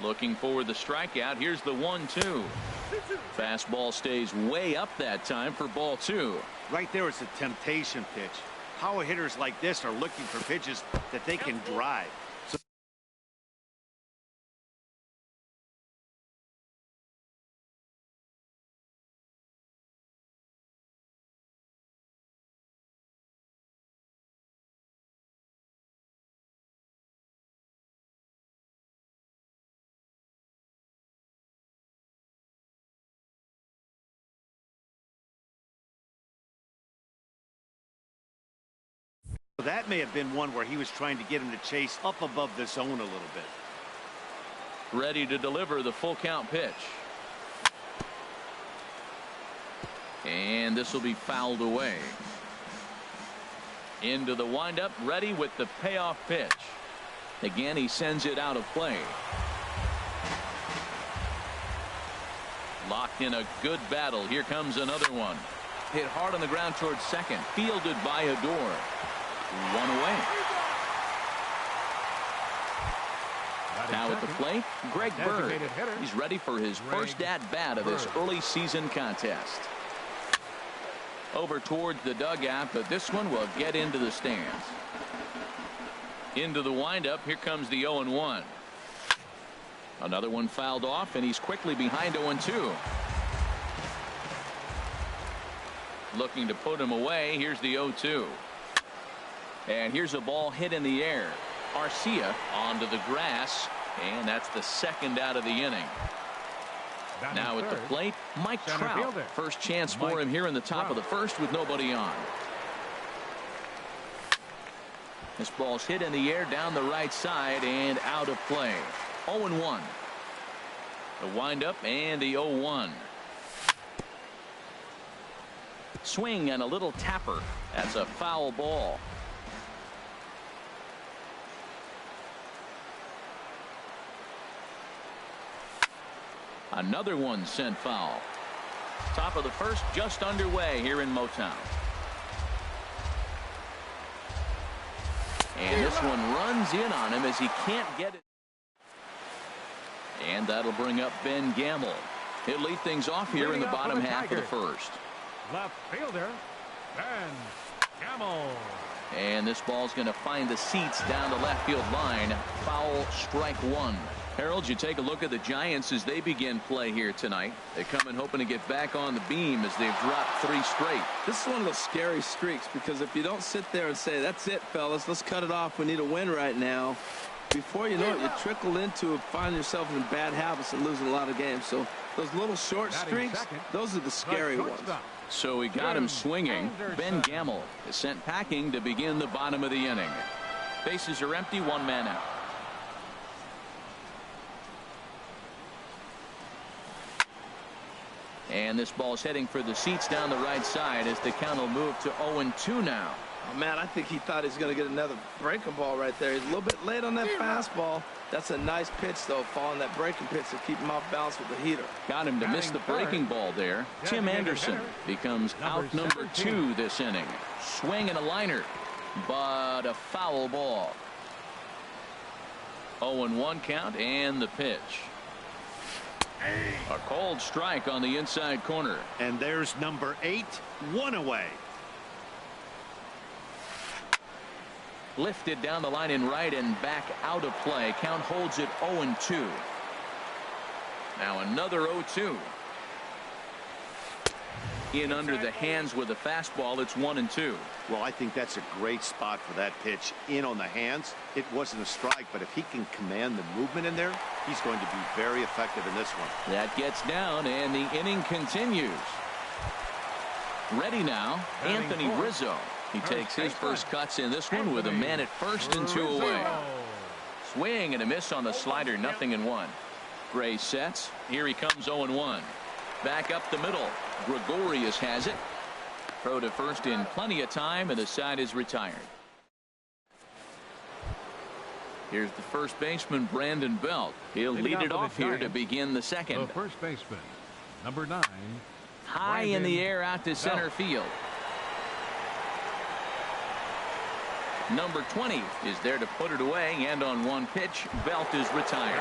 Looking for the strikeout. Here's the 1-2. Fastball stays way up that time for ball 2. Right there, it's a temptation pitch. Power hitters like this are looking for pitches that they can drive. That may have been one where he was trying to get him to chase up above the zone a little bit. Ready to deliver the full count pitch. And this will be fouled away. Into the windup, ready with the payoff pitch. Again, he sends it out of play. Locked in a good battle. Here comes another one. Hit hard on the ground towards second. Fielded by Adore. One away. Now at the plate, Greg Bird. He's ready for his first at-bat of this early season contest. Over towards the dugout, but this one will get into the stands. Into the windup. Here comes the 0-1. Another one fouled off, and he's quickly behind 0-2. Looking to put him away. Here's the 0-2. And here's a ball hit in the air. Arcia onto the grass, and that's the second out of the inning. Now at the plate, Mike Trout. First chance for him here in the top of the first with nobody on. This ball's hit in the air down the right side and out of play. 0-1. The windup and the 0-1. Swing and a little tapper. That's a foul ball. Another one sent foul. Top of the first just underway here in Motown. And this one runs in on him as he can't get it. And that'll bring up Ben Gamble. He'll lead things off here in the bottom half of the first. Left fielder, Ben Gamble. And this ball's going to find the seats down the left field line. Foul, strike one. Harold, you take a look at the Giants as they begin play here tonight. They come in hoping to get back on the beam as they've dropped 3 straight. This is one of those scary streaks because if you don't sit there and say, that's it, fellas, let's cut it off. We need a win right now. Before you know it, you trickle into find yourself in bad habits and losing a lot of games. So those little short streaks, those are the scary ones. So we got him swinging. Ben Gamble is sent packing to begin the bottom of the inning. Bases are empty, 1 man out. And this ball's heading for the seats down the right side as the count will move to 0-2 now. Oh, man, I think he thought he was going to get another breaking ball right there. He's a little bit late on that fastball. That's a nice pitch, though, following that breaking pitch to keep him off balance with the heater. Got him to miss the breaking ball there. Tim Anderson becomes out number 2 this inning. Swing and a liner, but a foul ball. 0-1 count and the pitch. A cold strike on the inside corner. And there's number 8, 1 away. Lifted down the line in right and back out of play. Count holds it 0-2. Now another 0-2. In under the hands with a fastball. It's 1-2. Well, I think that's a great spot for that pitch. In on the hands. It wasn't a strike, but if he can command the movement in there, he's going to be very effective in this one. That gets down and the inning continues. Ready now, Anthony Rizzo. He takes his first cuts in this one with a man at first and 2 away. Swing and a miss on the slider, 0-1. Gray sets. Here he comes 0-1. Back up the middle. Gregorius has it. Throw to first in plenty of time, and the side is retired. Here's the first baseman, Brandon Belt. He'll lead it off here to begin the second. The first baseman, number 9. High in the air out to center field. Number 20 is there to put it away, and on one pitch, Belt is retired.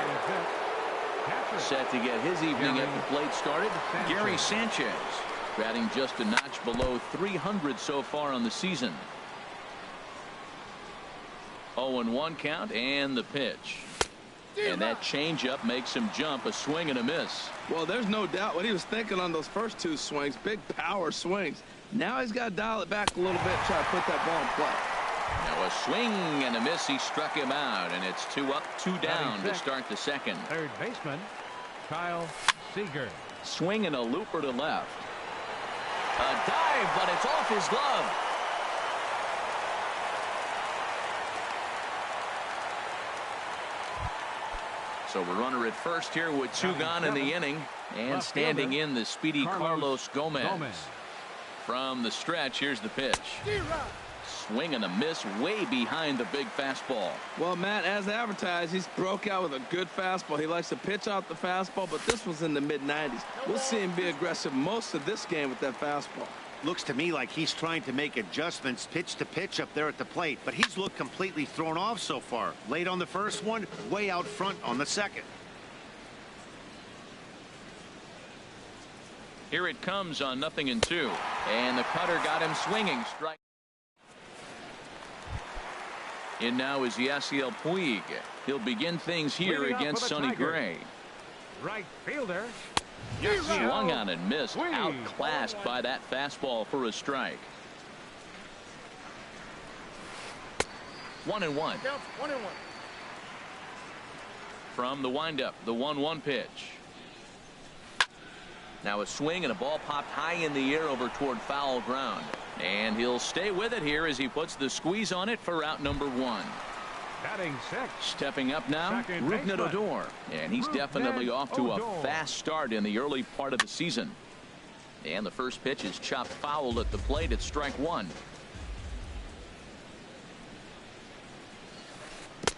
Set to get his evening at the plate started. Gary Sanchez, batting just a notch below 300 so far on the season. 0-1 count and the pitch. And that changeup makes him jump. A swing and a miss. Well, there's no doubt what he was thinking on those first two swings. Big power swings. Now he's got to dial it back a little bit, try to put that ball in play. Now a swing and a miss. He struck him out, and it's 2 up, 2 down to start the second. Third baseman, Kyle Seager. Swing and a looper to left. A dive, but it's off his glove. So a runner at first here with 2 gone in the inning. And standing in the speedy Carlos Gomez. From the stretch, here's the pitch. Swing and a miss way behind the big fastball. Well, Matt, as advertised, he's broke out with a good fastball. He likes to pitch out the fastball, but this was in the mid-90s. We'll see him be aggressive most of this game with that fastball. Looks to me like he's trying to make adjustments pitch to pitch up there at the plate, but he's looked completely thrown off so far. Late on the first one, way out front on the second. Here it comes on 0-2. And the cutter got him swinging. Strike. In now is Yasiel Puig. He'll begin things here against Sonny Gray. Right fielder. Swung on and missed. Outclassed by that fastball for a strike. 1-1. From the windup, the 1-1 pitch. Now a swing and a ball popped high in the air over toward foul ground. And he'll stay with it here as he puts the squeeze on it for out number 1. Batting 6. Stepping up now, Rougned Odor. And he's definitely off to a fast start in the early part of the season. And the first pitch is chopped foul at the plate at strike 1.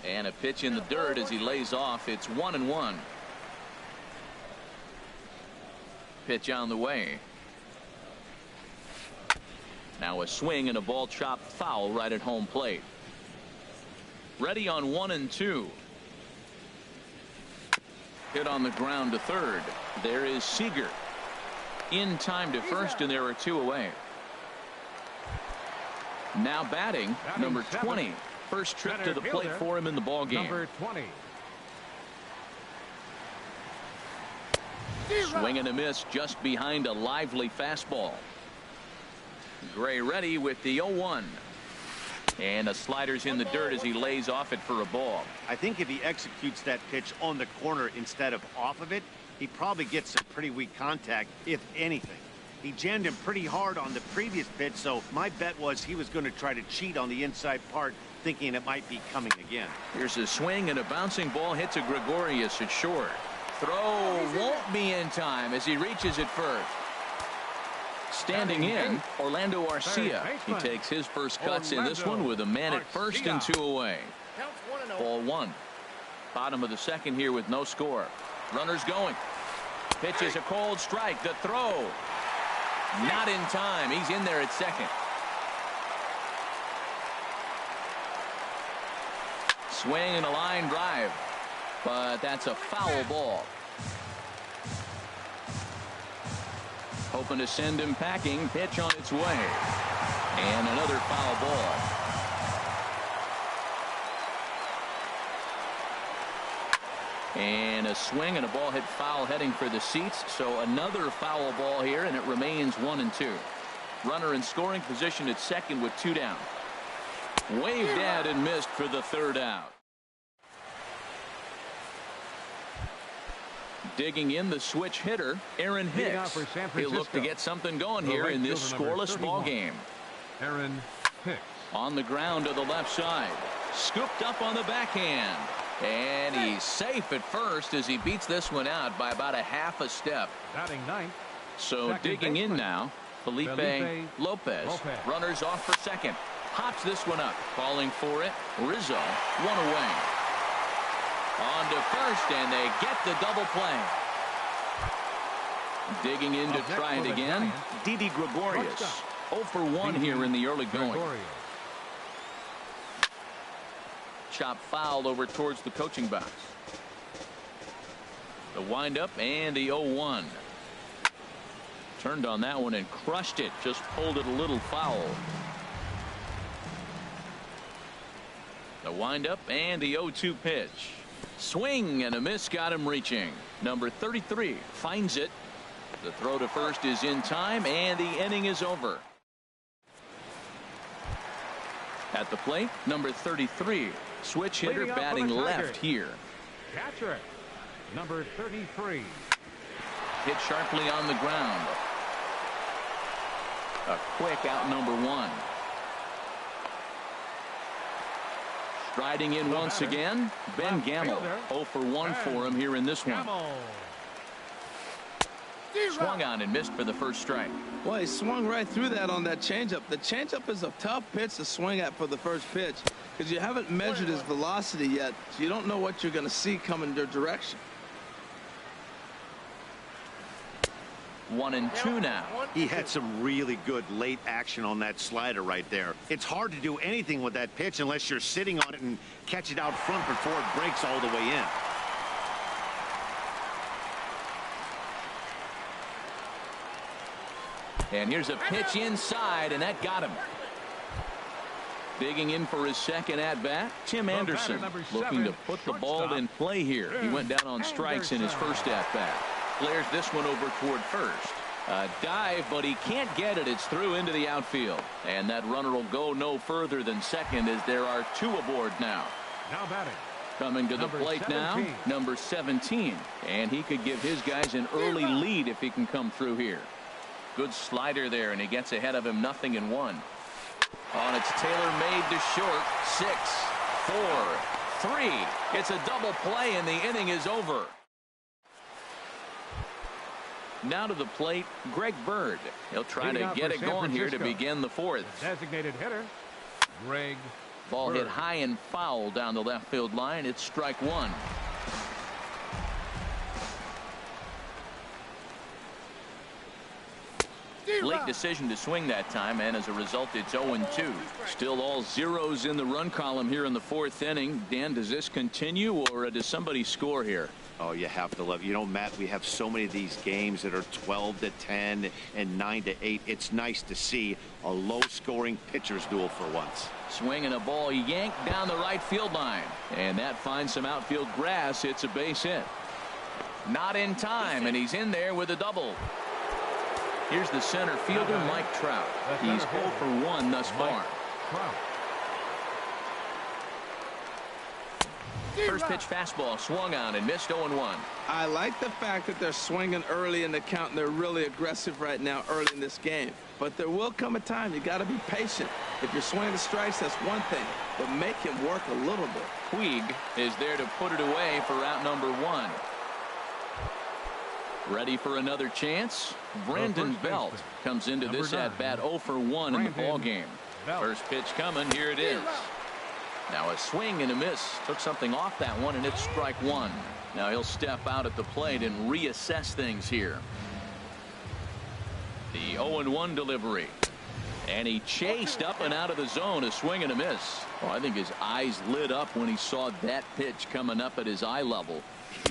And a pitch in the dirt as he lays off. It's 1-1. Pitch on the way. Now a swing and a ball chopped foul right at home plate. Ready on 1-2. Hit on the ground to third. There is Seager. In time to first, and there are 2 away. Now batting number 20. First trip to the plate for him in the ball game. Number 20. Swing and a miss just behind a lively fastball. Gray ready with the 0-1. And a slider's in the dirt as he lays off it for a ball. I think if he executes that pitch on the corner instead of off of it, he probably gets some pretty weak contact, if anything. He jammed him pretty hard on the previous pitch, so my bet was he was going to try to cheat on the inside part, thinking it might be coming again. Here's a swing and a bouncing ball hit to Gregorius at short. Throw won't be in time as he reaches it first. Standing in, Orlando Arcia. He takes his first cuts in this one with a man at first and 2 away. Ball 1. Bottom of the second here with no score. Runners going. Pitch is a cold strike. The throw. Not in time. He's in there at second. Swing and a line drive. But that's a foul ball. Hoping to send him packing. Pitch on its way. And another foul ball. And a swing and a ball hit foul heading for the seats. So another foul ball here, and it remains 1-2. Runner in scoring position at second with 2 down. Waved at and missed for the 3rd out. Digging in the switch hitter, Aaron Hicks. He'll look to get something going here in this scoreless ball game. Aaron Hicks. On the ground to the left side. Scooped up on the backhand. And he's safe at first as he beats this one out by about a half a step. Batting 9th. So digging in now, Felipe Lopez. Runners off for second. Hops this one up. Calling for it. Rizzo. 1 away. On to first, and they get the double play. Digging in to try it again. Didi Gregorius. 0 for 1 here in the early going. Chop foul over towards the coaching box. The windup and the 0-1. Turned on that one and crushed it. Just pulled it a little foul. The windup and the 0-2 pitch. Swing and a miss got him reaching. Number 33 finds it. The throw to first is in time, and the inning is over. At the plate, number 33, switch hitter batting left here. Catcher, number 33. Hit sharply on the ground. A quick out number 1. Striding in once again, Ben Gamble. 0 for 1 for him here in this one. Swung on and missed for the first strike. Well, he swung right through that on that changeup. The changeup is a tough pitch to swing at for the first pitch because you haven't measured his velocity yet, so you don't know what you're going to see coming your direction. 1-2 now. He had some really good late action on that slider right there. It's hard to do anything with that pitch unless you're sitting on it and catch it out front before it breaks all the way in. And here's a pitch inside, and that got him. Digging in for his second at-bat, Tim Anderson, looking to put the ball in play here. He went down on strikes in his first at-bat. Flares this one over toward first. A dive, but he can't get it. It's through into the outfield. And that runner will go no further than second as there are 2 aboard now. Now batting. Coming to the plate 17. Now, number 17. And he could give his guys an early lead if he can come through here. Good slider there, and he gets ahead of him 0-1. On it's Taylor made to short. 6, 4, 3. It's a double play, and the inning is over. Now to the plate, Greg Bird. He'll try to get it going here to begin the 4th. Designated hitter, Greg Ball Bird. hit high and foul down the left field line. It's strike 1. Late decision to swing that time, and as a result, it's 0-2. Still all zeros in the run column here in the 4th inning. Dan, does this continue, or does somebody score here? Oh, you have to love. You know, Matt, we have so many of these games that are 12-10 and 9-8. It's nice to see a low-scoring pitcher's duel for once. Swinging a ball yanked down the right field line, and that finds some outfield grass. It's a base hit. Not in time, and he's in there with a double. Here's the center fielder, Mike Trout. He's 0 for 1 thus far. First pitch fastball swung on and missed 0-1. I like the fact that they're swinging early in the count and they're really aggressive right now early in this game. But there will come a time you got to be patient. If you're swinging the strikes, that's one thing, but make him work a little bit. Puig is there to put it away for out number 1. Ready for another chance? Brandon Belt comes into this at-bat 0 for 1 in the ball game. First pitch coming. Here it is. Now a swing and a miss. Took something off that one, and it's strike 1. Now he'll step out at the plate and reassess things here. The 0-1 delivery. And he chased up and out of the zone. A swing and a miss. Well, I think his eyes lit up when he saw that pitch coming up at his eye level.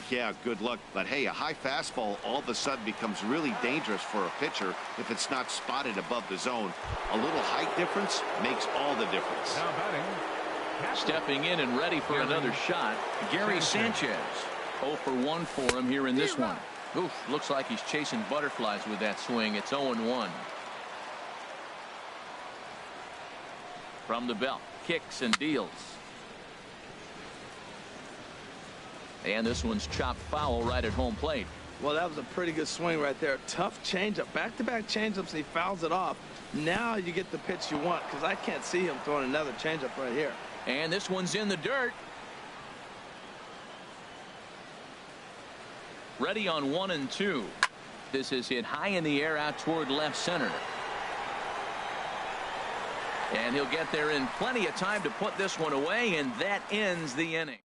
Yeah, good luck. But hey, a high fastball all of a sudden becomes really dangerous for a pitcher if it's not spotted above the zone. A little height difference makes all the difference. Now batting. Stepping in and ready for another shot, Gary Sanchez. 0 for 1 for him here in this one. Oof, looks like he's chasing butterflies with that swing. It's 0-1. From the belt, kicks and deals. And this one's chopped foul right at home plate. Well, that was a pretty good swing right there. Tough changeup. Back-to-back changeups, and he fouls it off. Now you get the pitch you want, because I can't see him throwing another changeup right here. And this one's in the dirt. Ready on 1-2. This is hit high in the air out toward left center. And he'll get there in plenty of time to put this one away, and that ends the inning.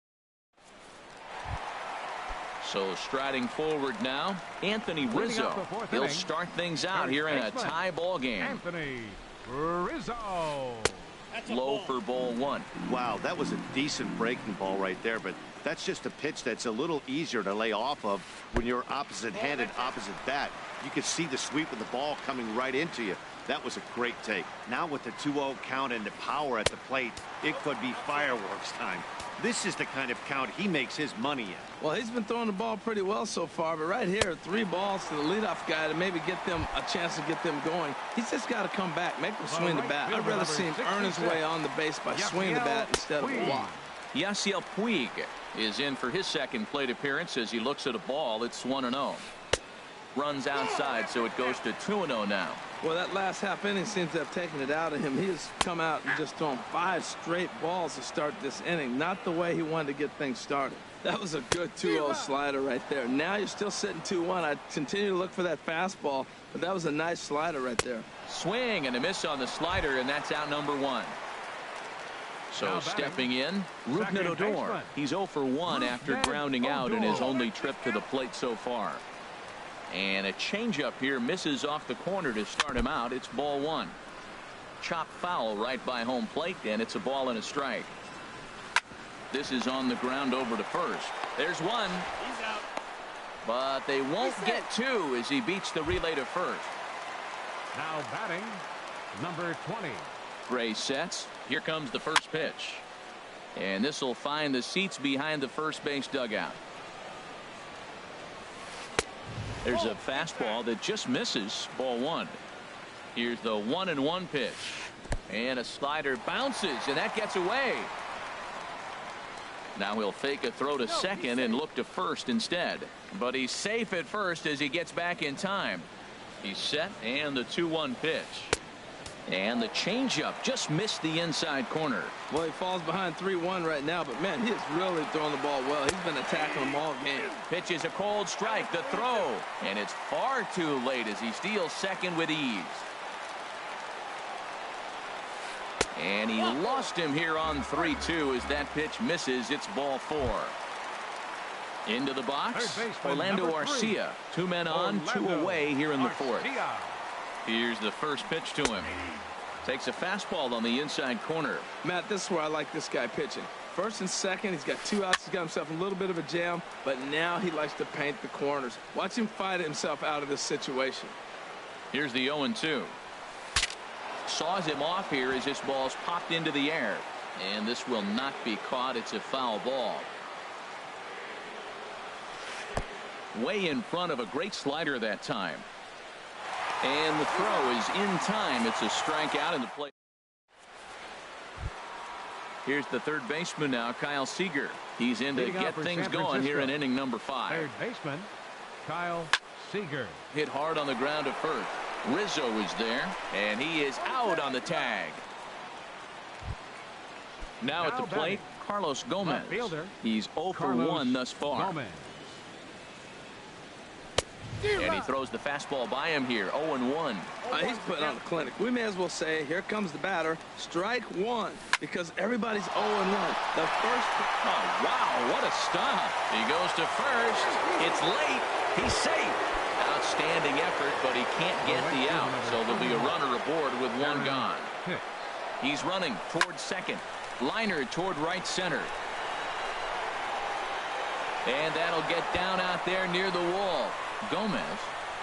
So striding forward now, Anthony Rizzo. He'll start things out here in a tie ball game. Anthony Rizzo. Low for ball 1. Wow, that was a decent breaking ball right there, but That's just a pitch that's a little easier to lay off of when you're opposite-handed, opposite bat. You can see the sweep of the ball coming right into you. That was a great take. Now with the 2-0 count and the power at the plate, it could be fireworks time. This is the kind of count he makes his money in. Well, he's been throwing the ball pretty well so far, but right here, 3 balls to the leadoff guy to maybe get them a chance to get them going. He's just got to come back, make them swing the bat. I'd rather see him earn his way on the base by swinging the bat instead of a walk. Yasiel Puig is in for his second plate appearance as he looks at a ball. It's 1-0. Runs outside, so it goes to 2-0 now. Well, that last half inning seems to have taken it out of him. He has come out and just thrown 5 straight balls to start this inning. Not the way he wanted to get things started. That was a good 2-0 slider right there. Now you're still sitting 2-1. I'd continue to look for that fastball, but that was a nice slider right there. Swing and a miss on the slider, and that's out number 1. So stepping in, Rougned Odor. He's 0 for 1 after grounding out in his only trip to the plate so far. And a changeup here misses off the corner to start him out. It's ball 1. Chop foul right by home plate, and it's a ball and a strike. This is on the ground over to first. There's 1. He's out. But they won't get 2 as he beats the relay to first. Now batting, number 20. Gray sets. Here comes the first pitch. And this will find the seats behind the first base dugout. There's a fastball that just misses, ball 1. Here's the 1-1 pitch. And a slider bounces, and that gets away. Now he'll fake a throw to second and look to first instead. But he's safe at first as he gets back in time. He's set, and the 2-1 pitch. And the changeup just missed the inside corner. Well, he falls behind 3-1 right now, but man, he is really throwing the ball well. He's been attacking them all game. Pitch is a cold strike, the throw, and it's far too late as he steals second with ease. And he lost him here on 3-2 as that pitch misses. It's ball 4. Into the box, Orlando Arcia. 2 men on, 2 away here in the 4th. Here's the first pitch to him. Takes a fastball on the inside corner. Matt, this is where I like this guy pitching. First and second, he's got 2 outs. He's got himself a little bit of a jam, but now he likes to paint the corners. Watch him fight himself out of this situation. Here's the 0-2. Saws him off here as this ball's popped into the air. And this will not be caught. It's a foul ball. Way in front of a great slider that time. And the throw is in time. It's a strikeout in the plate. Here's the third baseman now, Kyle Seager. He's in to get things going here in inning number 5. Third baseman, Kyle Seager. Hit hard on the ground to first. Rizzo is there, and he is out on the tag. Now at the plate, Carlos Gomez. He's 0 for 1 thus far. And he throws the fastball by him here. 0-1. He's putting on the clinic. We may as well say, here comes the batter. Strike 1, because everybody's 0-1. The first. Oh, wow, what a stop. He goes to first. It's late. He's safe. Outstanding effort, but he can't get the out. So there'll be a runner aboard with 1 gone. He's running toward second. Liner toward right center. And that'll get down out there near the wall. Gomez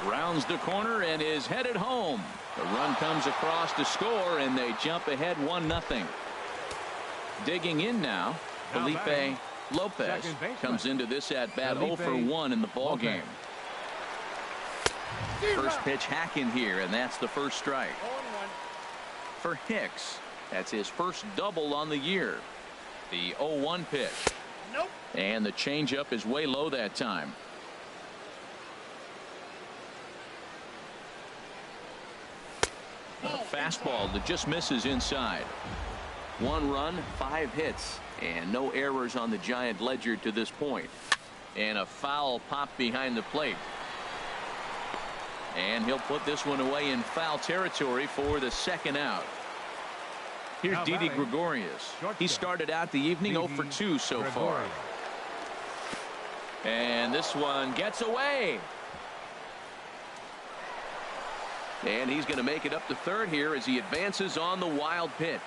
rounds the corner and is headed home. The run comes across to score, and they jump ahead 1-0. Digging in now, Felipe Lopez comes into this at bat 0 for 1 in the ball game. First pitch hacking here, and that's the first strike. For Hicks, that's his first double on the year. The 0-1 pitch. And the changeup is way low that time. A fastball that just misses inside. 1 run, 5 hits, and no errors on the Giant ledger to this point. And a foul pop behind the plate. And he'll put this one away in foul territory for the second out. Here's Didi Gregorius. He started out the evening 0 for 2 so far. And this one gets away. And he's going to make it up to third here as he advances on the wild pitch.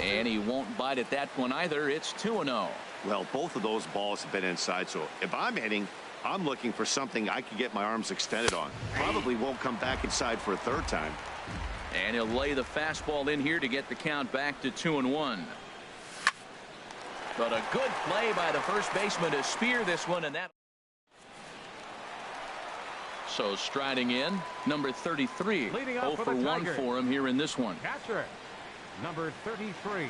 And he won't bite at that one either. It's 2-0. Well, both of those balls have been inside, so if I'm hitting, I'm looking for something I can get my arms extended on. Probably won't come back inside for a third time. And he'll lay the fastball in here to get the count back to 2-1. But a good play by the first baseman to spear this one, and that. So striding in, number 33. 0 for 1 for him here in this one. Catcher, number 33.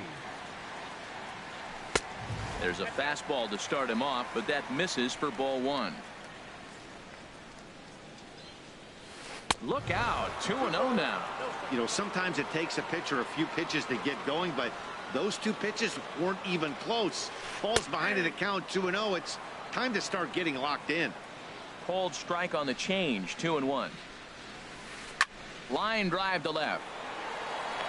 There's a fastball to start him off, but that misses for ball 1. Look out, 2-0 now. You know, sometimes it takes a pitcher a few pitches to get going, but those two pitches weren't even close. Ball's behind the count, 2-0. It's time to start getting locked in. Cold strike on the change, 2-1. Line drive to left.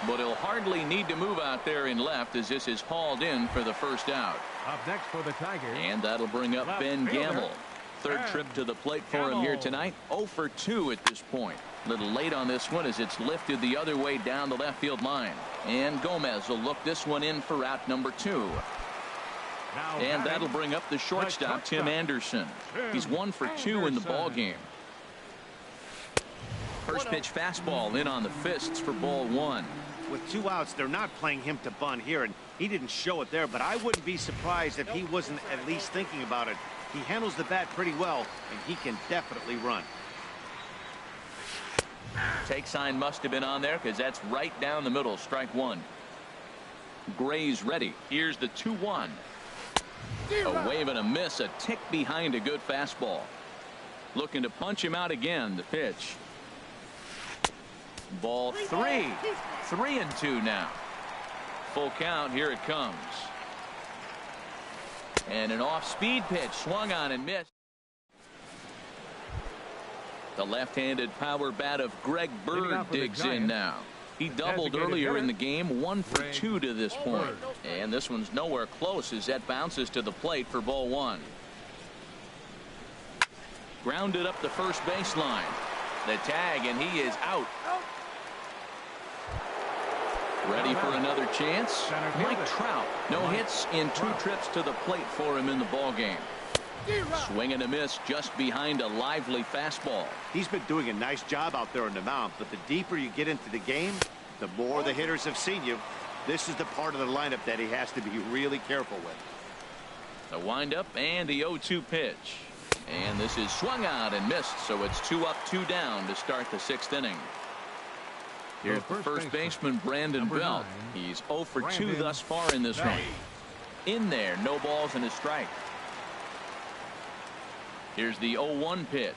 But he'll hardly need to move out there in left as this is hauled in for the first out. Up next for the Tigers. And that'll bring up left Ben fielder, Gamble. Third trip to the plate for him here tonight. 0 for 2 at this point. A little late on this one as it's lifted the other way down the left field line. And Gomez will look this one in for out number 2. And that'll bring up the shortstop, Tim Anderson. He's 1 for 2 in the ball game. First pitch fastball in on the fists for ball 1. With 2 outs, they're not playing him to bunt here, and he didn't show it there, but I wouldn't be surprised if he wasn't at least thinking about it. He handles the bat pretty well, and he can definitely run. Take sign must have been on there because that's right down the middle. Strike 1. Gray's ready. Here's the 2-1. A wave and a miss, a tick behind a good fastball. Looking to punch him out again. The pitch. Ball 3. 3-2 now. Full count. Here it comes. And an off-speed pitch swung on and missed. The left-handed power bat of Greg Bird digs in now. He doubled earlier in the game, 1 for 2 to this point. And this one's nowhere close as that bounces to the plate for ball 1. Grounded up the first baseline. The tag, and he is out. Ready for another chance? Mike Trout. No hits in 2 trips to the plate for him in the ball game. Swing and a miss just behind a lively fastball. He's been doing a nice job out there on the mound, but the deeper you get into the game, the more the hitters have seen you. This is the part of the lineup that he has to be really careful with. The windup and the 0-2 pitch. And this is swung out and missed, so it's 2 up, 2 down to start the 6th inning. Here's the first baseman, Brandon Belt. He's 0 for 2 thus far in this one. In there, no balls and a strike. Here's the 0-1 pitch.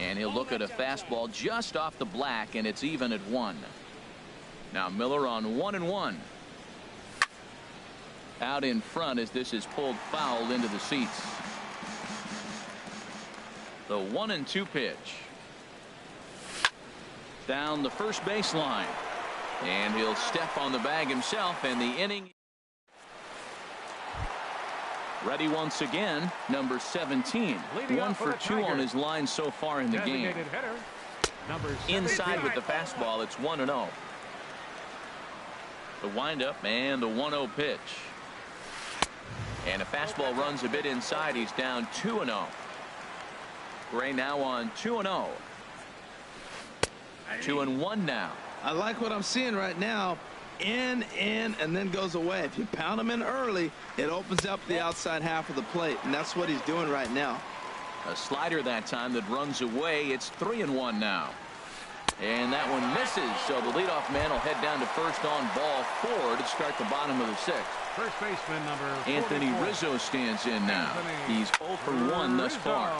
And he'll look at a fastball just off the black, and it's even at 1. Now Miller on 1-1. Out in front as this is pulled foul into the seats. The 1-2 pitch. Down the first baseline. And he'll step on the bag himself, and the inning. Ready once again, number 17. 1 for 2 on his line so far in the game. Inside with the fastball, it's 1-0. The windup and the 1-0 pitch. And a fastball runs a bit inside. He's down 2-0. Gray now on 2-0. 2-1 now. I like what I'm seeing right now. In, and then goes away. If you pound him in early, it opens up the outside half of the plate, and that's what he's doing right now. A slider that time that runs away. It's 3-1 now. And that one misses, so the leadoff man will head down to first on ball 4 to start the bottom of the 6th. First baseman number 44. Anthony Rizzo stands in now. He's 0 for 1 thus far.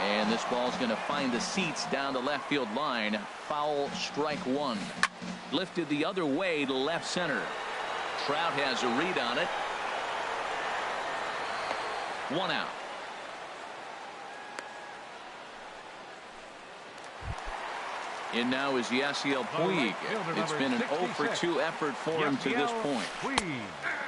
And this ball's going to find the seats down the left field line. Foul, strike 1. Lifted the other way to left center. Trout has a read on it. 1 out. In now is Yasiel Puig. It's been an 0 for 2 effort for him to this point.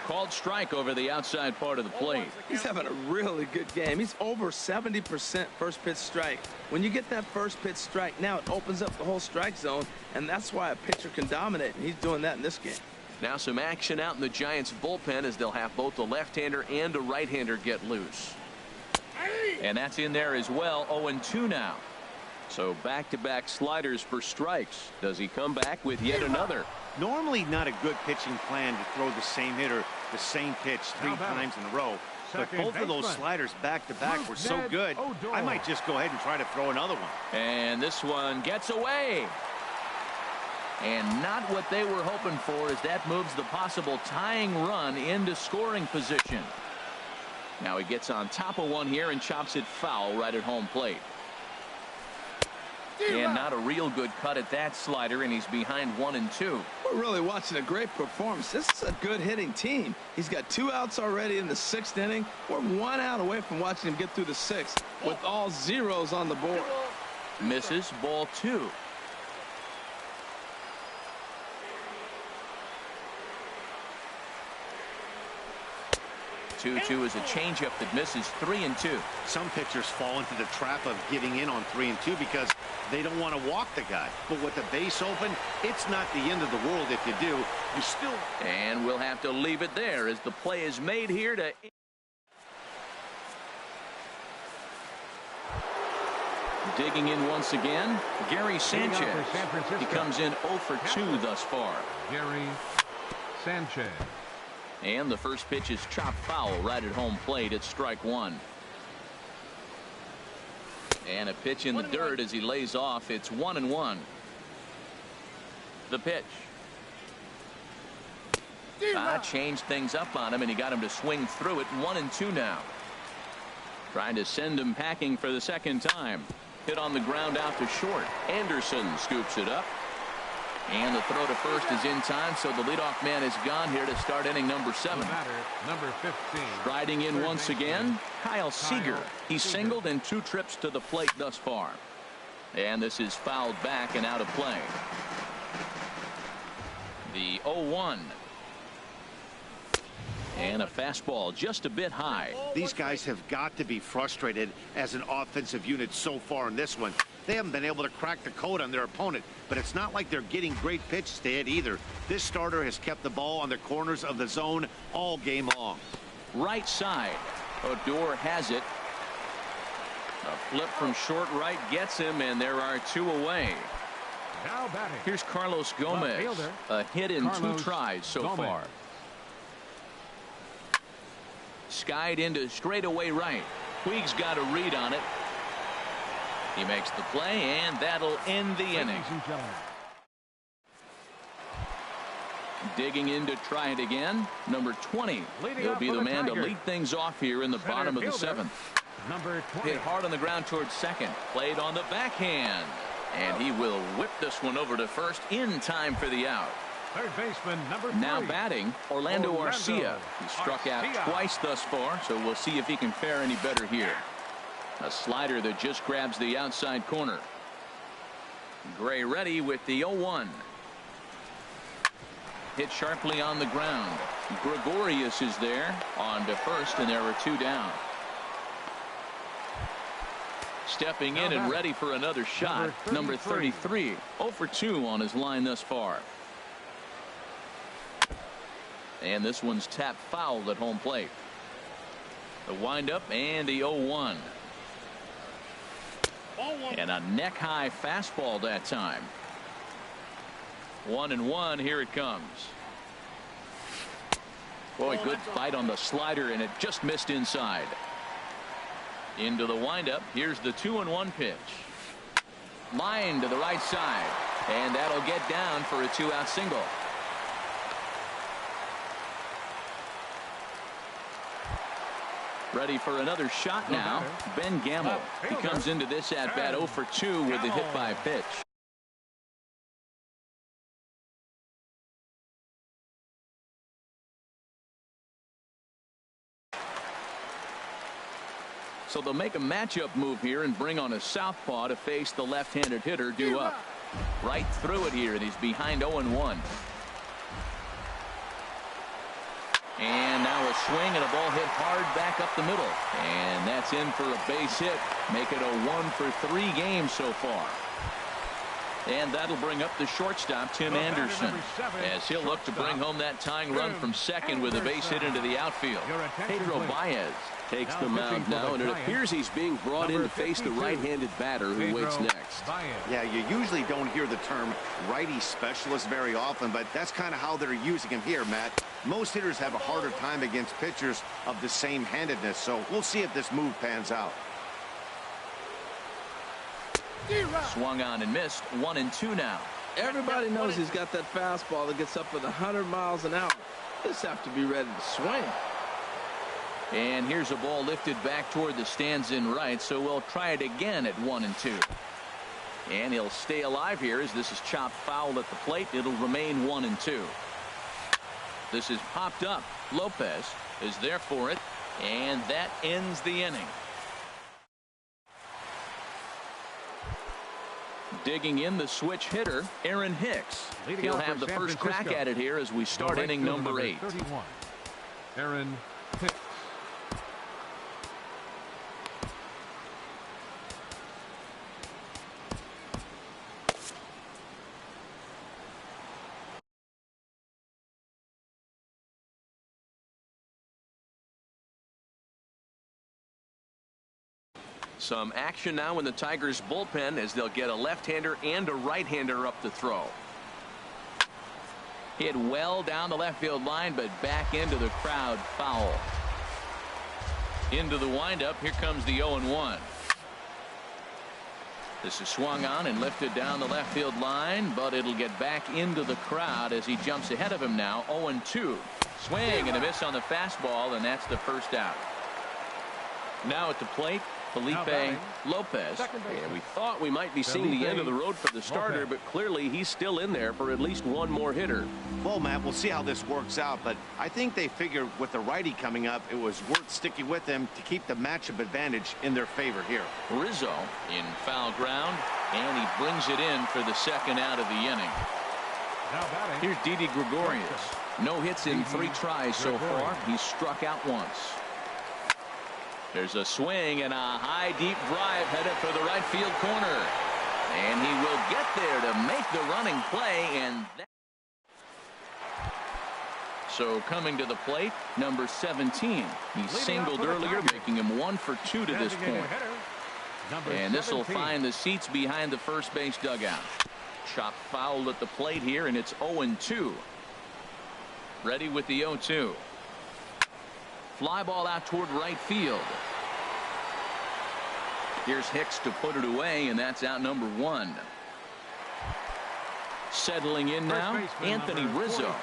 Called strike over the outside part of the plate. He's having a really good game. He's over 70% first pitch strike. When you get that first pitch strike, now it opens up the whole strike zone, and that's why a pitcher can dominate, and he's doing that in this game. Now some action out in the Giants bullpen as they'll have both a left-hander and a right-hander get loose. And that's in there as well. 0-2 now. So back-to-back sliders for strikes. Does he come back with yet another? Normally not a good pitching plan to throw the same hitter the same pitch 3 times in a row. But both of those sliders back-to-back were so good, I might just go ahead and try to throw another one. And this one gets away. And not what they were hoping for, as that moves the possible tying run into scoring position. Now he gets on top of one here and chops it foul right at home plate. And not a real good cut at that slider, and he's behind 1-2. We're really watching a great performance. This is a good hitting team. He's got 2 outs already in the 6th inning. We're 1 out away from watching him get through the 6th with all zeros on the board. Misses, ball 2. 2-2 is a changeup that misses. 3-2. Some pitchers fall into the trap of giving in on 3-2 because they don't want to walk the guy. But with the base open, it's not the end of the world if you do. You still. And we'll have to leave it there as the play is made here to. Digging in once again, Gary Sanchez. He comes in 0 for 2 thus far. Gary Sanchez. And the first pitch is chopped foul right at home plate at strike 1. And a pitch in the dirt as he lays off. It's 1-1. The pitch. Changed things up on him, and he got him to swing through it. 1-2 now. Trying to send him packing for the second time. Hit on the ground out to short. Anderson scoops it up. And the throw to first is in time, so the leadoff man is gone here to start inning number 7. Number 15. Riding in once again, Kyle Seager. He singled in 2 trips to the plate thus far. And this is fouled back and out of play. The 0-1. And a fastball just a bit high. These guys have got to be frustrated as an offensive unit so far in this one. They haven't been able to crack the code on their opponent, but it's not like they're getting great pitches to hit either. This starter has kept the ball on the corners of the zone all game long. Right side. Odor has it. A flip from short right gets him, and there are 2 away. Now batting. Here's Carlos Gomez. A hit in 2 tries so far. Skied into straightaway right. Puig's got a read on it. He makes the play, and that'll end the inning. Digging in to try it again. Number 20. He'll be the man to lead things off here in the bottom of the 7th. Number 20. Hit hard on the ground towards second. Played on the backhand. And he will whip this one over to first in time for the out. Third baseman, number 3. Now batting, Orlando Arcia. He struck out twice thus far, so we'll see if he can fare any better here. A slider that just grabs the outside corner. Gray ready with the 0-1. Hit sharply on the ground. Gregorius is there on to first, and there are 2 down. Stepping in and ready for another shot. Number 33. 0 for 2 on his line thus far. And this one's tapped foul at home plate. The windup and the 0-1. And a neck-high fastball that time. 1-1. Here it comes. Boy, good fight on the slider, and it just missed inside. Into the windup. Here's the 2-1 pitch. Line to the right side, and that'll get down for a 2-out single. Ready for another shot now. Ben Gamble. He comes into this at bat 0 for 2 with the hit by pitch. So they'll make a matchup move here and bring on a southpaw to face the left-handed hitter due up. Right through it here, and he's behind 0-1. And now a swing and a ball hit hard back up the middle. And that's in for a base hit. Make it a 1 for 3 game so far. And that'll bring up the shortstop, Tim Anderson, as he'll look to bring home that tying run from second with a base hit into the outfield. Pedro Baez takes the mound now, and it appears he's being brought in to face the right-handed batter who waits next. Yeah, you usually don't hear the term righty specialist very often, but that's kind of how they're using him here, Matt. Most hitters have a harder time against pitchers of the same handedness, so we'll see if this move pans out. Swung on and missed. 1-2 now. Everybody knows he's got that fastball that gets up with 100 miles an hour. Just have to be ready to swing. And here's a ball lifted back toward the stands in right, so we'll try it again at 1-2. And he'll stay alive here as this is chopped foul at the plate. It'll remain 1-2. This is popped up. Lopez is there for it, and that ends the inning. Digging in the switch hitter, Aaron Hicks. He'll have the first crack at it here as we start inning number 8. 31. Aaron Hicks. Some action now in the Tigers bullpen as they'll get a left-hander and a right-hander up to throw. Hit well down the left field line, but back into the crowd, foul. Into the windup, here comes the 0-1. This is swung on and lifted down the left field line, but it'll get back into the crowd as he jumps ahead of him now. 0-2. Swing and a miss on the fastball, and that's the first out. Now at the plate, Felipe Lopez. And we thought we might be seeing the end of the road for the starter, but clearly he's still in there for at least one more hitter. Well, Matt, we'll see how this works out, but I think they figured with the righty coming up, it was worth sticking with him to keep the matchup advantage in their favor here. Rizzo in foul ground, and he brings it in for the second out of the inning. Here's Didi Gregorius. No hits in 3 tries so far. He's struck out once. There's a swing and a high deep drive headed for the right field corner, and he will get there to make the running play. And so coming to the plate, number 17. He singled earlier, making him 1 for 2 to this point. And this will find the seats behind the first base dugout. Chopped foul at the plate here, and it's 0-2. Ready with the 0-2. Fly ball out toward right field. Here's Hicks to put it away, and that's out number 1. Settling in now, Anthony Rizzo.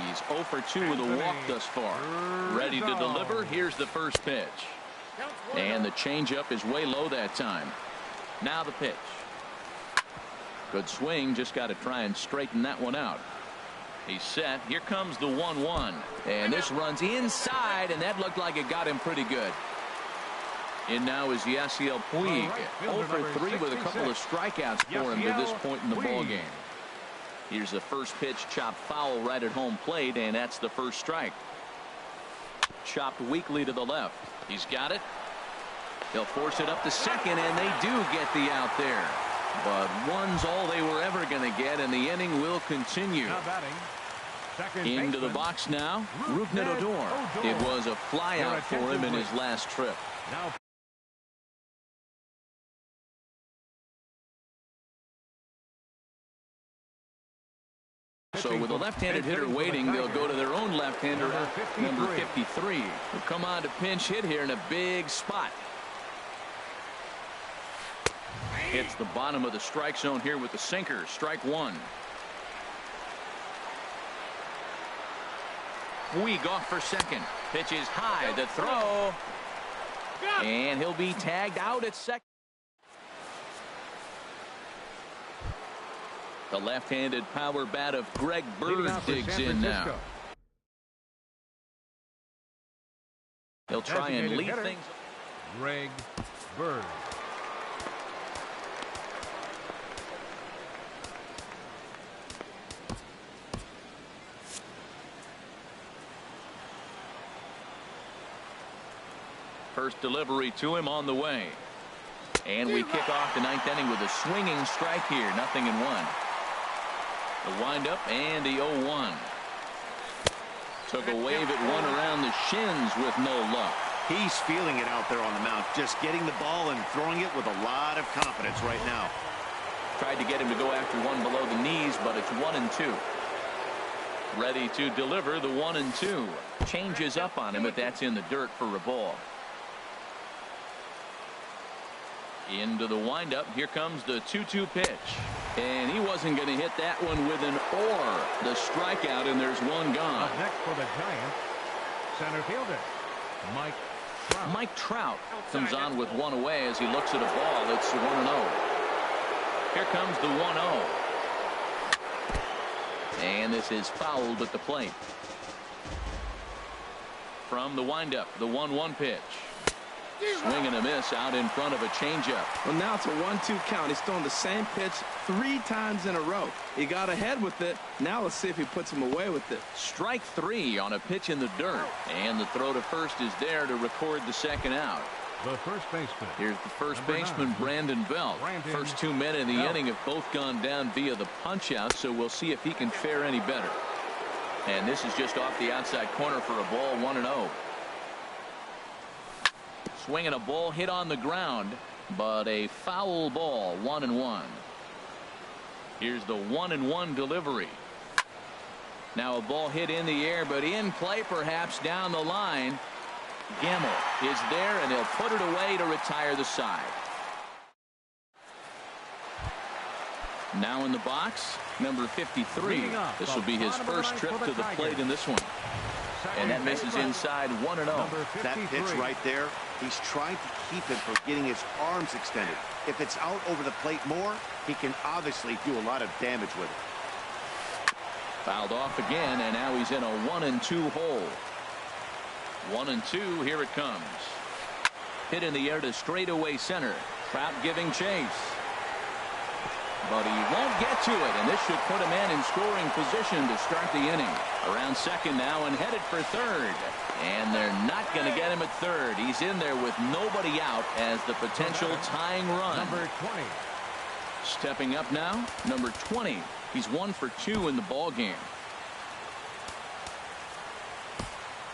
He's 0 for 2 with a walk thus far. Ready to deliver. Here's the first pitch. And the changeup is way low that time. Now the pitch. Good swing. Just got to try and straighten that one out. He's set. Here comes the 1-1. And this runs inside, and that looked like it got him pretty good. In now is Yasiel Puig. 0 for 3 with a couple of strikeouts for him to this point in the ballgame. Here's the first pitch, chopped foul right at home plate, and that's the first strike. Chopped weakly to the left. He's got it. They'll force it up to second, and they do get the out there. But one's all they were ever going to get, and the inning will continue. Into the box now, Rougned Odor. It was a flyout for him in his last trip. So with a left-handed hitter waiting, they'll go to their own left-hander, number 53. Who'll come on to pinch hit here in a big spot. Hits the bottom of the strike zone here with the sinker. Strike 1. Puig off for second. Pitch is high. The throw. And he'll be tagged out at second. The left-handed power bat of Greg Bird digs in now. He'll try and lead things. Greg Bird. First delivery to him on the way. And we kick off the 9th inning with a swinging strike here. 0-1. The windup and the 0-1. Took a wave at one around the shins with no luck. He's feeling it out there on the mound. Just getting the ball and throwing it with a lot of confidence right now. Tried to get him to go after one below the knees, but it's 1-2. Ready to deliver the 1-2. Changes up on him, but that's in the dirt for a ball. Into the windup. Here comes the 2-2 pitch. And he wasn't going to hit that one with an or. The strikeout, and there's one gone. Up next for the Giants, center fielder, Mike Trout comes on with one away as he looks at a ball. It's 1-0. Here comes the 1-0. And this is fouled at the plate. From the windup, the 1-1 pitch. Swing and a miss out in front of a changeup. Well, now it's a 1-2 count. He's throwing the same pitch 3 times in a row. He got ahead with it. Now let's see if he puts him away with it. Strike 3 on a pitch in the dirt. And the throw to first is there to record the second out. the first baseman. Here's the first baseman, Brandon Belt. First 2 men in the inning have both gone down via the punch out, so we'll see if he can fare any better. And this is just off the outside corner for a ball, 1-0. Swinging a ball hit on the ground, but a foul ball, 1-1. Here's the 1-1 delivery. Now a ball hit in the air, but in play, perhaps down the line. Gamble is there, and he'll put it away to retire the side. Now in the box, number 53. This will be his first trip to the plate in this one. And that misses inside, 1-0. That pitch right there, he's trying to keep him from getting his arms extended. If it's out over the plate more, he can obviously do a lot of damage with it. Fouled off again, and now he's in a 1-2 hole. 1-2, here it comes. Hit in the air to straightaway center. Trout giving chase. But he won't get to it, and this should put a man in scoring position to start the inning. Around second now and headed for third. And they're not going to get him at third. He's in there with nobody out as the potential tying run. Number 20. Stepping up now, number 20. He's 1 for 2 in the ball game.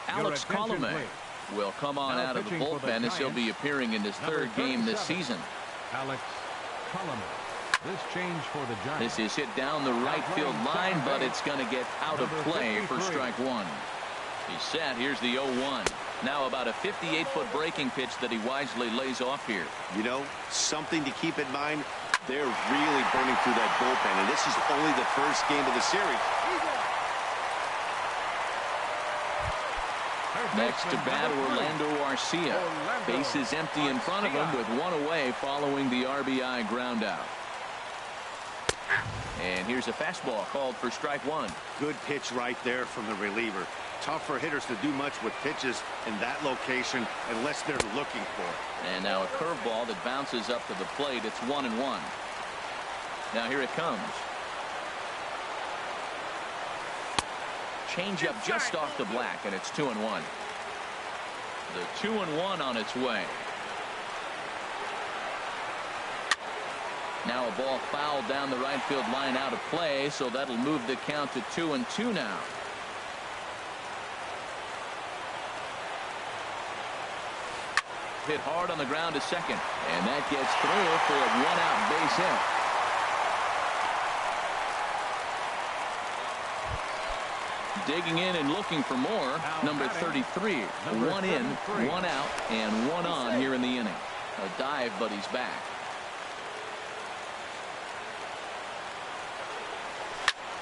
Alex Colomé will come on out of the bullpen as he'll be appearing in his third game this season. Alex Colomé. This change for the Giants. This is hit down the right field line, but it's going to get out of play for strike one. He's set. Here's the 0-1. Now about a 58-foot breaking pitch that he wisely lays off here. You know, something to keep in mind. They're really burning through that bullpen, and this is only the first game of the series. Next to bat, Orlando Arcia. Base is empty in front of him with one away following the RBI ground out. And here's a fastball called for strike one. Good pitch right there from the reliever. Tough for hitters to do much with pitches in that location unless they're looking for it. And now a curveball that bounces up to the plate. It's 1-1. Now here it comes. Changeup just off the black, and it's 2-1. The 2-1 on its way. Now a ball fouled down the right field line out of play, so that'll move the count to 2-2 now. Hit hard on the ground to second, and that gets through for a one-out base hit. Digging in and looking for more, number 33. One in, one out, and one on here in the inning. A dive, but he's back.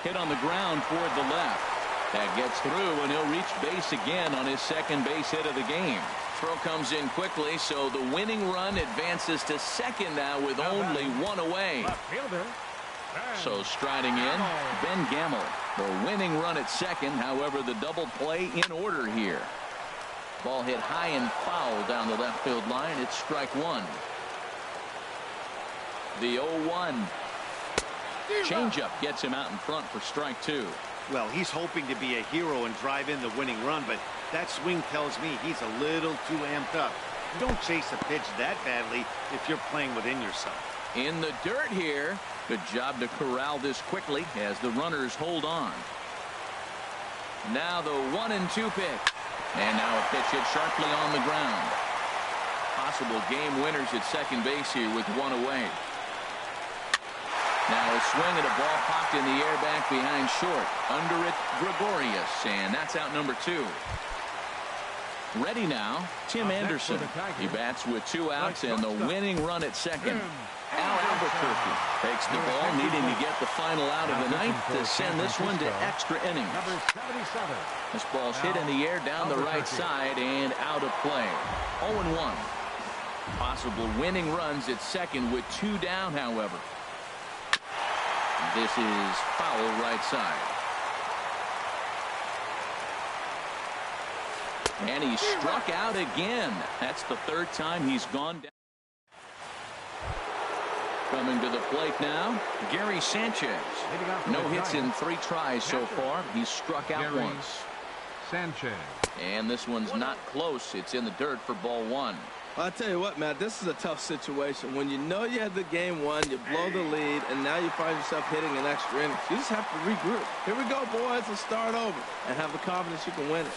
Hit on the ground toward the left. That gets through, and he'll reach base again on his second base hit of the game. Throw comes in quickly, so the winning run advances to second now with only one away. So striding in, Ben Gamble. The winning run at second, however, the double play in order here. Ball hit high and foul down the left field line. It's strike one. The 0-1. Changeup gets him out in front for strike two. Well, he's hoping to be a hero and drive in the winning run, but that swing tells me he's a little too amped up. You don't chase a pitch that badly if you're playing within yourself. In the dirt here. Good job to corral this quickly as the runners hold on. Now the 1-2 pitch. And now a pitch hit sharply on the ground. Possible game winners at second base here with one away. Now a swing at a ball popped in the air back behind short. Under it, Gregorius, and that's out number 2. Ready now, Tim Anderson. He bats with 2 outs and the winning run at second. Al Albuquerque takes the ball, needing to get the final out of the ninth to send this one to extra innings. This ball's hit in the air down the right side and out of play. 0-1. Possible winning runs at second with 2 down, however. This is foul right side. And he struck out again. That's the 3rd time he's gone down. Coming to the plate now, Gary Sanchez. No hits in 3 tries so far. He's struck out once. Sanchez. And this one's not close. It's in the dirt for ball 1. I'll tell you what, Matt, this is a tough situation. When you know you had the game won, you blow the lead, and now you find yourself hitting an extra inning. You just have to regroup. Here we go, boys. Let's start over and have the confidence you can win it.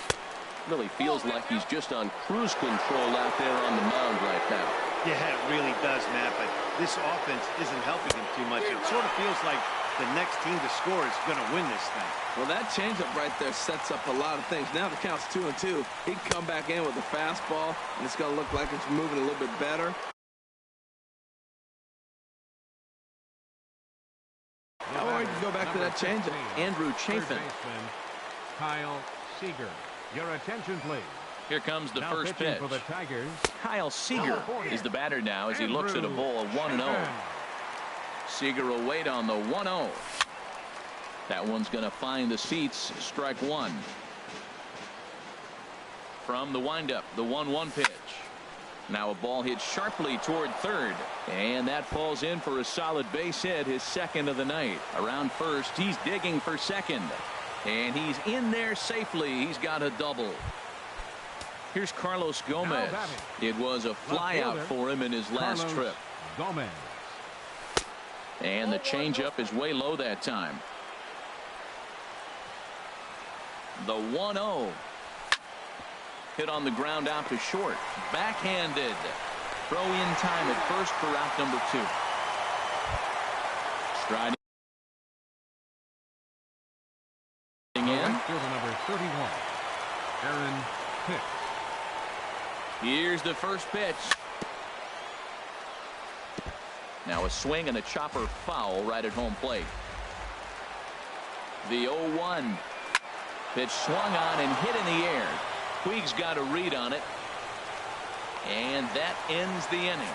Really feels like he's just on cruise control out there on the mound right now. Yeah, it really does, Matt, but this offense isn't helping him too much. It sort of feels like the next team to score is going to win this thing. Well, that changeup right there sets up a lot of things. Now the count's 2-2. He can come back in with a fastball, and it's going to look like it's moving a little bit better. Now we're going to go back to that changeup. Andrew Chafin. Kyle Seager. Your attention, please. Here comes the Now first pitch. for the Tigers. Kyle Seager is the batter now as he looks at a ball of 1-0. Seager will wait on the 1-0. That one's going to find the seats. Strike 1. From the windup, the 1-1 pitch. Now a ball hit sharply toward third, and that falls in for a solid base hit, his 2nd of the night. Around first, he's digging for second, and he's in there safely. He's got a double. Here's Carlos Gomez. It was a flyout for him in his last trip. Gomez. And the changeup is way low that time. The 1-0. Hit on the ground out to short. Backhanded. Throw in time at first for out number 2. Striding in. Fielder number 31. Aaron Hicks. Here's the first pitch. Now a swing and a chopper foul right at home plate. The 0-1. Pitch swung on and hit in the air. Puig's got a read on it. And that ends the inning.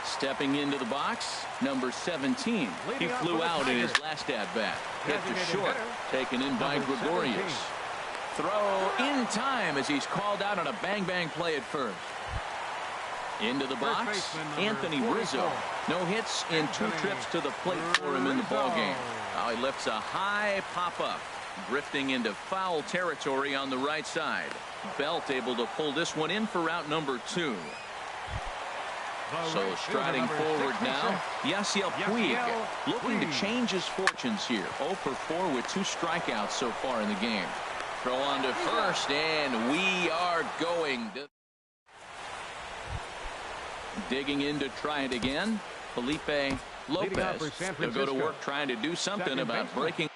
Stepping into the box, number 17. He flew out in his last at-bat. Hit to short, taken in by Gregorius. Throw in time as he's called out on a bang-bang play at first. Into the box, Anthony Rizzo. No hits in 2 trips to the plate for him in the ballgame. Now he lifts a high pop-up, drifting into foul territory on the right side. Belt able to pull this one in for out number 2. So striding forward now, Yasiel Puig looking to change his fortunes here. 0 for 4 with 2 strikeouts so far in the game. Throw on to first, and we are going. Digging in to try it again, Felipe Lopez. He'll go to work trying to do something about breaking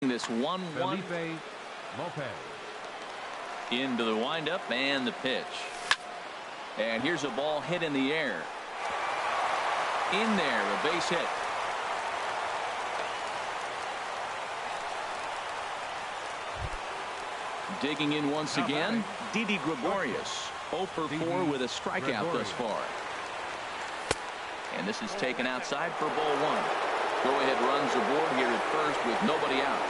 this 1-1. Into the windup and the pitch. And here's a ball hit in the air. In there, a base hit. Digging in once again, Didi Gregorius. 0 for 4 with a strikeout thus far. And this is taken outside for ball 1. Go-ahead runs aboard here at first with nobody out.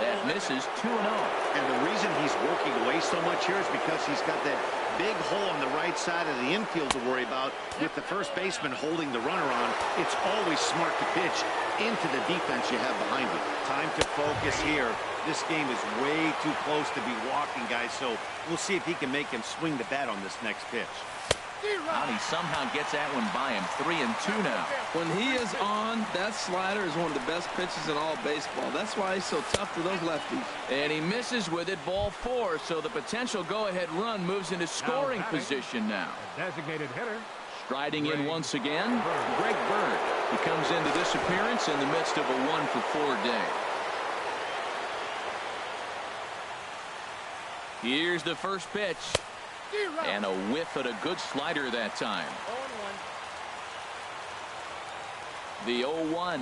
That misses 2-0. And the reason he's working away so much here is because he's got that big hole on the right side of the infield to worry about with the first baseman holding the runner on. It's always smart to pitch into the defense you have behind you. Time to focus here. This game is way too close to be walking, guys, so we'll see if he can make him swing the bat on this next pitch. And he somehow gets that one by him. 3-2 now. When he is on, that slider is one of the best pitches in all baseball. That's why he's so tough to those lefties. And he misses with it, ball 4, so the potential go-ahead run moves into scoring position now. Designated hitter. Striding in once again, Greg Bird. He comes into this appearance in the midst of a 1-for-4 day. Here's the first pitch. And a whiff at a good slider that time. The 0-1.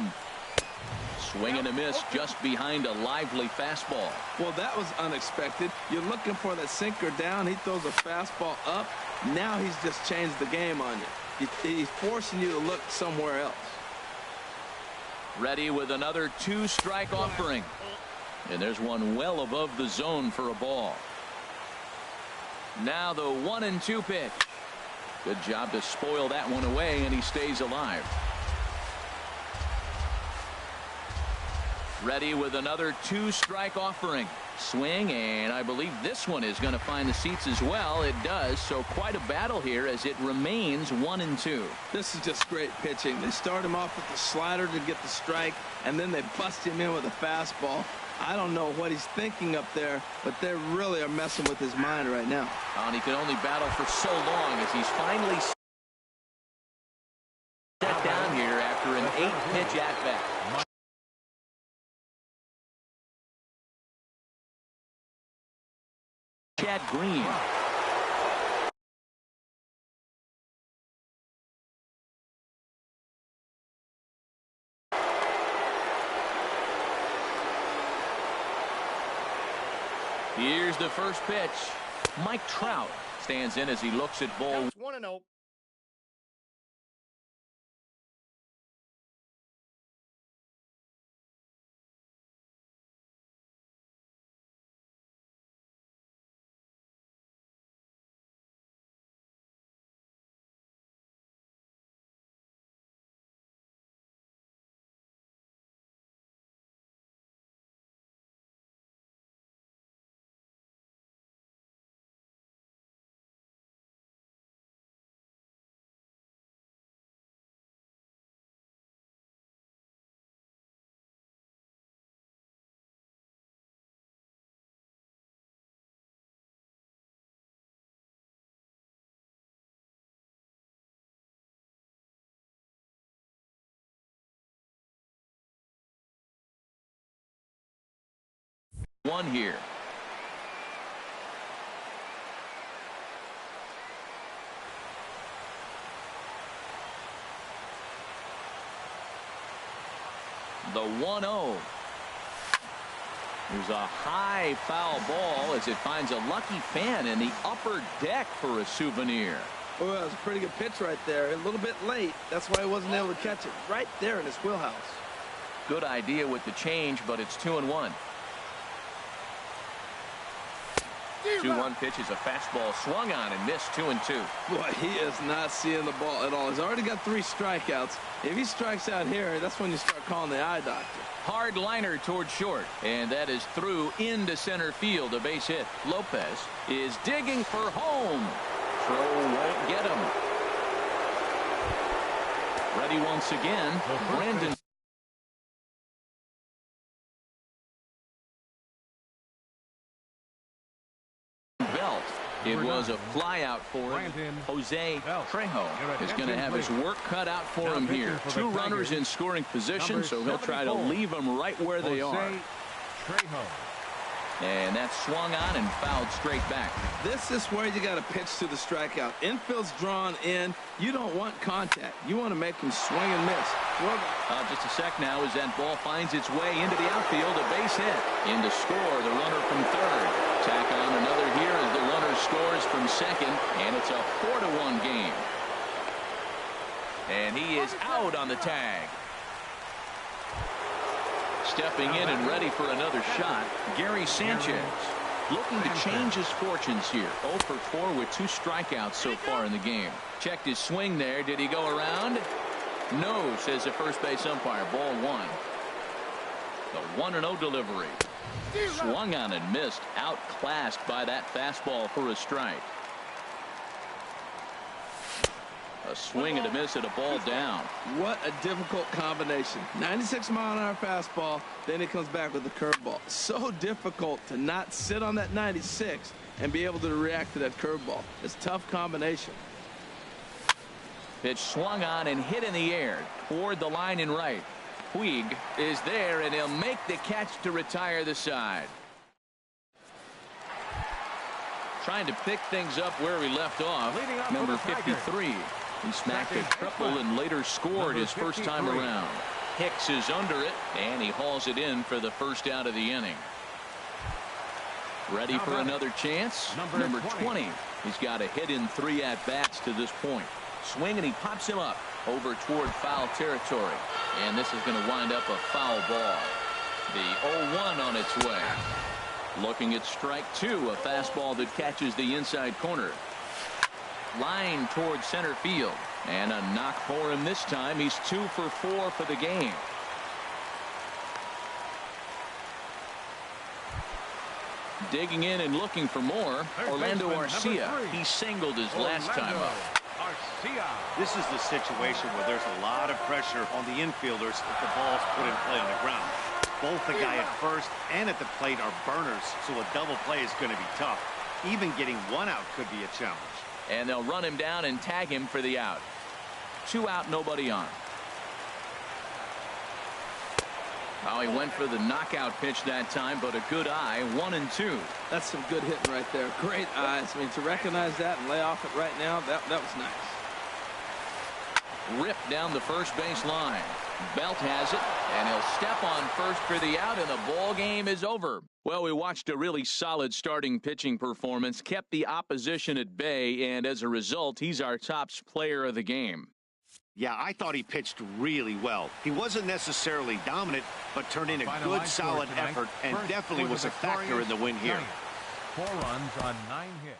Swing and a miss just behind a lively fastball. Well, that was unexpected. You're looking for that sinker down. He throws a fastball up. Now he's just changed the game on you. He's forcing you to look somewhere else. Ready with another 2-strike offering. And there's one well above the zone for a ball. Now the 1-2 pitch. Good job to spoil that one away, and he stays alive. Ready with another 2-strike offering. Swing, and I believe this one is going to find the seats as well. It does, so quite a battle here as it remains 1-2. This is just great pitching. They start him off with the slider to get the strike, and then they bust him in with a fastball. I don't know what he's thinking up there, but they really are messing with his mind right now. And he can only battle for so long as he's finally set down here after an 8-pitch at-bat. Chad Green. Here's the first pitch. Mike Trout stands in as he looks at ball. 1-0. One here. The 1-0. There's a high foul ball as it finds a lucky fan in the upper deck for a souvenir. Well, that was a pretty good pitch right there. A little bit late. That's why he wasn't able to catch it right there in his wheelhouse. Good idea with the change, but it's 2-1. 2-1 pitch is a fastball swung on and missed. 2-2. Boy, he is not seeing the ball at all. He's already got 3 strikeouts. If he strikes out here, that's when you start calling the eye doctor. Hard liner toward short, and that is through into center field. A base hit. Lopez is digging for home. Throw won't get him. Ready once again. Brandon. It was a flyout for him. Jose Trejo is going to have his work cut out for him here. 2 runners in scoring position, so he'll try to leave them right where they are. And that's swung on and fouled straight back. This is where you got to pitch to the strikeout. Infield's drawn in. You don't want contact. You want to make him swing and miss. Just a sec now as that ball finds its way into the outfield. A base hit. In to score the runner from third. Tack on another here as the runner scores from second. And it's a 4-1 game. And he is out on the tag. Stepping in and ready for another shot, Gary Sanchez. Looking to change his fortunes here. 0 for 4 with 2 strikeouts so far in the game. Checked his swing there. Did he go around? No, says the first base umpire. Ball 1. The 1-0 delivery. Swung on and missed. Outclassed by that fastball for a strike. A swing and a miss at a ball down. What a difficult combination. 96-mile-an-hour fastball, then it comes back with the curveball. So difficult to not sit on that 96 and be able to react to that curveball. It's a tough combination. Pitch swung on and hit in the air toward the line and right. Puig is there, and he'll make the catch to retire the side. Trying to pick things up where we left off. Number 53. He smacked a triple and later scored his first time around. Hicks is under it, and he hauls it in for the first out of the inning. Ready for another chance? Number 20. He's got a hit in 3 at-bats to this point. Swing, and he pops him up over toward foul territory. And this is going to wind up a foul ball. The 0-1 on its way. Looking at strike 2, a fastball that catches the inside corner. Line towards center field. And a knock for him this time. He's 2 for 4 for the game. Digging in and looking for more. Orlando Arcia. He singled his last time up. This is the situation where there's a lot of pressure on the infielders if the ball's put in play on the ground. Both the guy at first and at the plate are burners, so a double play is going to be tough. Even getting 1 out could be a challenge. And they'll run him down and tag him for the out. 2 out, nobody on. Oh, he went for the knockout pitch that time, but a good eye. 1-2. That's some good hitting right there. Great eyes. I mean, to recognize that and lay off it right now, that was nice. Ripped down the first base line. Belt has it, and he'll step on first for the out, and the ball game is over. Well, we watched a really solid starting pitching performance, kept the opposition at bay, and as a result, he's our top player of the game. Yeah, I thought he pitched really well. He wasn't necessarily dominant, but turned in a good, solid effort and definitely was a factor in the win here. 4 runs on 9 hits.